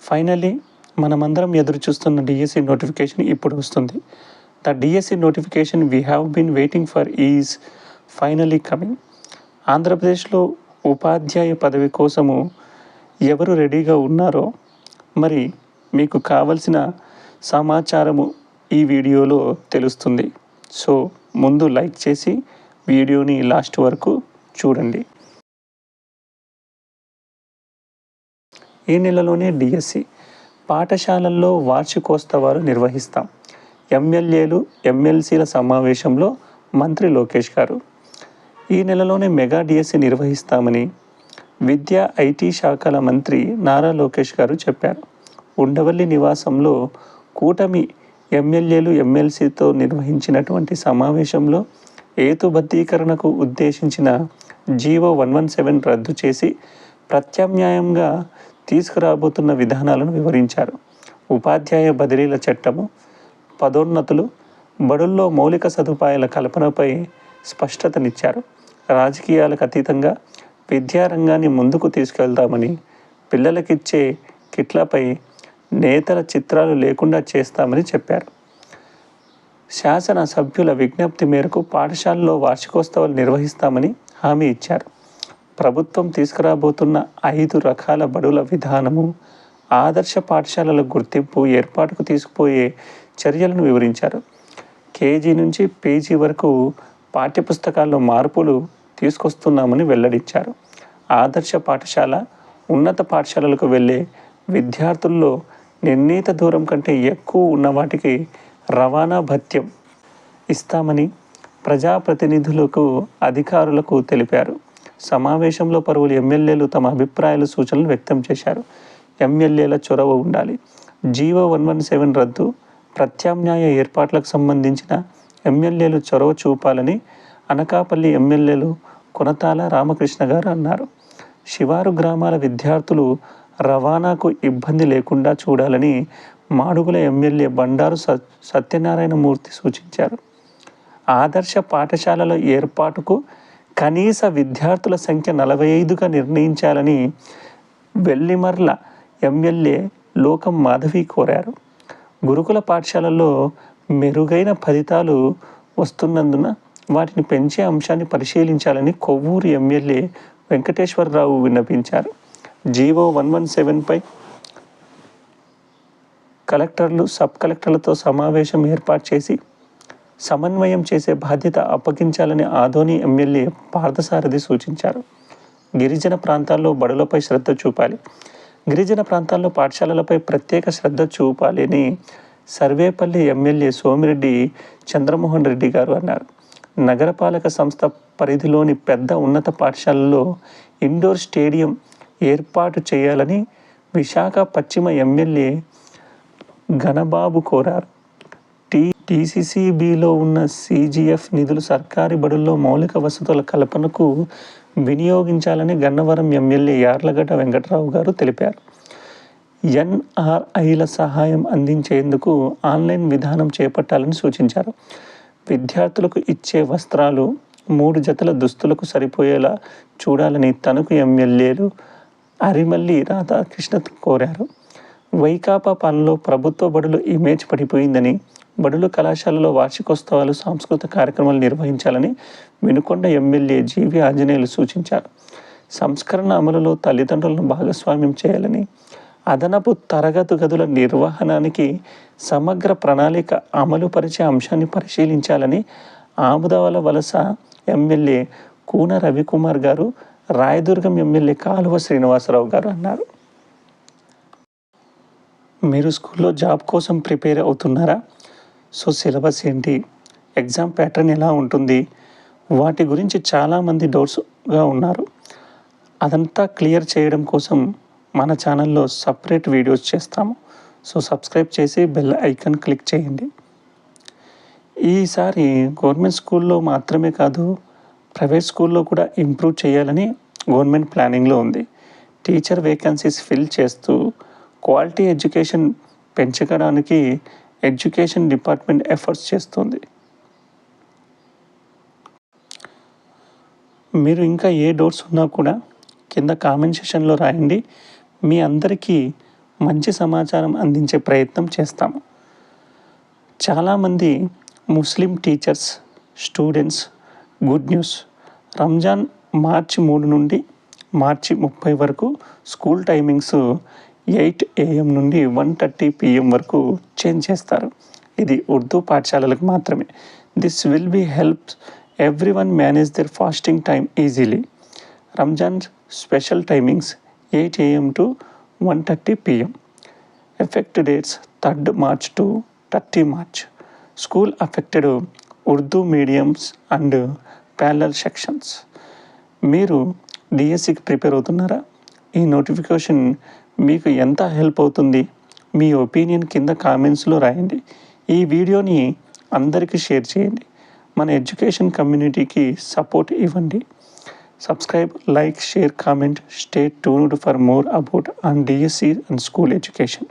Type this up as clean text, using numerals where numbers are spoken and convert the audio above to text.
Finally మనమందరం ఎదురు చూస్తున్న డిఎస్సి నోటిఫికేషన్ ఇప్పుడు వస్తుంది. The DSC notification we have been waiting for is finally coming. ఆంధ్రప్రదేశ్లో ఉపాధ్యాయ పదవి కోసము ఎవరు రెడీగా ఉన్నారో మరి మీకు కావలసిన సమాచారము ఈ వీడియోలో తెలుస్తుంది. సో ముందు లైక్ చేసి వీడియోని లాస్ట్ వరకు చూడండి. ఈ నెలలోనే డిఎస్సి పాఠశాలల్లో వార్షికోత్సవాలు నిర్వహిస్తాం. ఎమ్మెల్యేలు ఎమ్మెల్సీల సమావేశంలో మంత్రి లోకేష్ గారు ఈ నెలలోనే మెగా డిఎస్సి నిర్వహిస్తామని విద్యా ఐటీ శాఖల మంత్రి నారా లోకేష్ గారు చెప్పారు. ఉండవల్లి నివాసంలో కూటమి ఎమ్మెల్యేలు ఎమ్మెల్సీతో నిర్వహించినటువంటి సమావేశంలో హేతుబద్ధీకరణకు ఉద్దేశించిన జీవో 117 రద్దు చేసి ప్రత్యామ్నాయంగా తీసుకురాబోతున్న విధానాలను వివరించారు. ఉపాధ్యాయ బదిలీల చట్టము, పదోన్నతులు, బడుల్లో మౌలిక సదుపాయాల కల్పనపై స్పష్టతనిచ్చారు. రాజకీయాలకు అతీతంగా విద్యారంగాన్ని ముందుకు తీసుకెళ్తామని, పిల్లలకిచ్చే కిట్లపై నేతల చిత్రాలు లేకుండా చేస్తామని చెప్పారు. శాసన సభ్యుల విజ్ఞప్తి మేరకు పాఠశాలలో వార్షికోత్సవాలు నిర్వహిస్తామని హామీ ఇచ్చారు. ప్రభుత్వం తీసుకురాబోతున్న 5 రకాల బడుల విధానము, ఆదర్శ పాఠశాలల గుర్తింపు ఏర్పాటుకు తీసుకుపోయే చర్యలను వివరించారు. కేజీ నుంచి పీజీ వరకు పాఠ్యపుస్తకాల్లో మార్పులు తీసుకొస్తున్నామని వెల్లడించారు. ఆదర్శ పాఠశాల, ఉన్నత పాఠశాలలకు వెళ్ళే విద్యార్థుల్లో నిర్ణీత దూరం కంటే ఎక్కువ ఉన్న వాటికి రవాణా భత్యం ఇస్తామని ప్రజాప్రతినిధులకు, అధికారులకు తెలిపారు. సమావేశంలో పలువురు ఎమ్మెల్యేలు తమ అభిప్రాయాలు, సూచనలు వ్యక్తం చేశారు. ఎమ్మెల్యేల చొరవ ఉండాలి. జీవో 117 రద్దు, ప్రత్యామ్నాయ ఏర్పాట్లకు సంబంధించిన ఎమ్మెల్యేలు చొరవ చూపాలని అనకాపల్లి ఎమ్మెల్యేలు కొనతాల రామకృష్ణ గారు అన్నారు. శివారు గ్రామాల విద్యార్థులు రవాణాకు ఇబ్బంది లేకుండా చూడాలని మాడుగుల ఎమ్మెల్యే బండారు సత్యనారాయణమూర్తి సూచించారు. ఆదర్శ పాఠశాలల ఏర్పాటుకు కనీస విద్యార్థుల సంఖ్య 45గా నిర్ణయించాలని వెల్లిమర్ల ఎమ్మెల్యే లోకం మాధవి కోరారు. గురుకుల పాఠశాలల్లో మెరుగైన ఫలితాలు వస్తున్నందున వాటిని పెంచే అంశాన్ని పరిశీలించాలని కొవ్వూరు ఎమ్మెల్యే వెంకటేశ్వరరావు విన్నపించారు. జీవో 117పై కలెక్టర్లు, సబ్ కలెక్టర్లతో సమావేశం ఏర్పాటు చేసి సమన్వయం చేసే బాధ్యత అప్పగించాలని ఆదోని ఎమ్మెల్యే పార్థసారథి సూచించారు. గిరిజన ప్రాంతాల్లో బడులపై శ్రద్ధ చూపాలి. గిరిజన ప్రాంతాల్లో పాఠశాలలపై ప్రత్యేక శ్రద్ధ చూపాలని సర్వేపల్లి ఎమ్మెల్యే సోమిరెడ్డి చంద్రమోహన్ రెడ్డి గారు అన్నారు. నగరపాలక సంస్థ పరిధిలోని పెద్ద ఉన్నత పాఠశాలల్లో ఇండోర్ స్టేడియం ఏర్పాటు చేయాలని విశాఖ పశ్చిమ ఎమ్మెల్యే ఘనబాబు కోరారు. టీసీసీబీలో ఉన్న CGF నిధులు సర్కారీ బడుల్లో మౌలిక వసతుల కల్పనకు వినియోగించాలని గన్నవరం ఎమ్మెల్యే యార్లగడ్డ వెంకటరావు గారు తెలిపారు. NRIల సహాయం అందించేందుకు ఆన్లైన్ విధానం చేపట్టాలని సూచించారు. విద్యార్థులకు ఇచ్చే వస్త్రాలు 3 జతల దుస్తులకు సరిపోయేలా చూడాలని తణుకు ఎమ్మెల్యేలు అరిమల్లి రాధాకృష్ణ కోరారు. వైకాపా పాలనలో ప్రభుత్వ బడుల ఇమేజ్ పడిపోయిందని, బడులు కళాశాలలో వార్షికోత్సవాలు, సాంస్కృతిక కార్యక్రమాలు నిర్వహించాలని వినుకొండ ఎమ్మెల్యే జీవి ఆంజనేయులు సూచించారు. సంస్కరణ అమలులో తల్లిదండ్రులను భాగస్వామ్యం చేయాలని, అదనపు తరగతి గదుల నిర్వహణానికి సమగ్ర ప్రణాళిక అమలు పరిచే అంశాన్ని పరిశీలించాలని ఆముదవల వలస ఎమ్మెల్యే కూన రవికుమార్ గారు, రాయదుర్గం ఎమ్మెల్యే కాలువ శ్రీనివాసరావు గారు అన్నారు. మీరు స్కూల్లో జాబ్ కోసం ప్రిపేర్ అవుతున్నారా? సో సిలబస్ ఏంటి, ఎగ్జామ్ ప్యాటర్న్ ఎలా ఉంటుంది, వాటి గురించి చాలామంది డౌట్స్గా ఉన్నారు. అదంతా క్లియర్ చేయడం కోసం మన ఛానల్లో సపరేట్ వీడియోస్ చేస్తాము. సో సబ్స్క్రైబ్ చేసి బెల్ ఐకాన్ క్లిక్ చేయండి. ఈసారి గవర్నమెంట్ స్కూల్లో మాత్రమే కాదు, ప్రైవేట్ స్కూల్లో కూడా ఇంప్రూవ్ చేయాలని గవర్నమెంట్ ప్లానింగ్లో ఉంది. టీచర్ వేకెన్సీస్ ఫిల్ చేస్తూ క్వాలిటీ ఎడ్యుకేషన్ పెంచడానికి ఎడ్యుకేషన్ డిపార్ట్మెంట్ ఎఫర్ట్స్ చేస్తుంది. మీరు ఇంకా ఏ డౌట్స్ ఉన్నా కూడా కింద కామెంట్ సెషన్లో రాయండి. మీ అందరికీ మంచి సమాచారం అందించే ప్రయత్నం చేస్తాము. చాలామంది Muslim teachers, students good news. Ramzan March 3 నుండి మార్చి 30 వరకు స్కూల్ టైమింగ్స్ 8 AM నుండి 1:30 PM వరకు చేంజ్ చేస్తారు. ఇది ఉర్దూ పాఠశాలలకు మాత్రమే. This will be helps everyone manage their fasting time easily. Ramzan special timings 8 AM to 1:30 PM. Effect dates 3rd March to 30 March. School affected Urdu mediums and parallel sections. మీరు డిఎస్సికి prepare అవుతున్నారా? ఈ నోటిఫికేషన్ మీకు ఎంత హెల్ప్ అవుతుంది? మీ ఒపీనియన్ కింద కామెంట్స్లో రాయండి. ఈ వీడియోని అందరికీ షేర్ చేయండి. మన ఎడ్యుకేషన్ కమ్యూనిటీకి సపోర్ట్ ఇవ్వండి. Subscribe, like, share, comment. Stay tuned for more about on DSC and school education.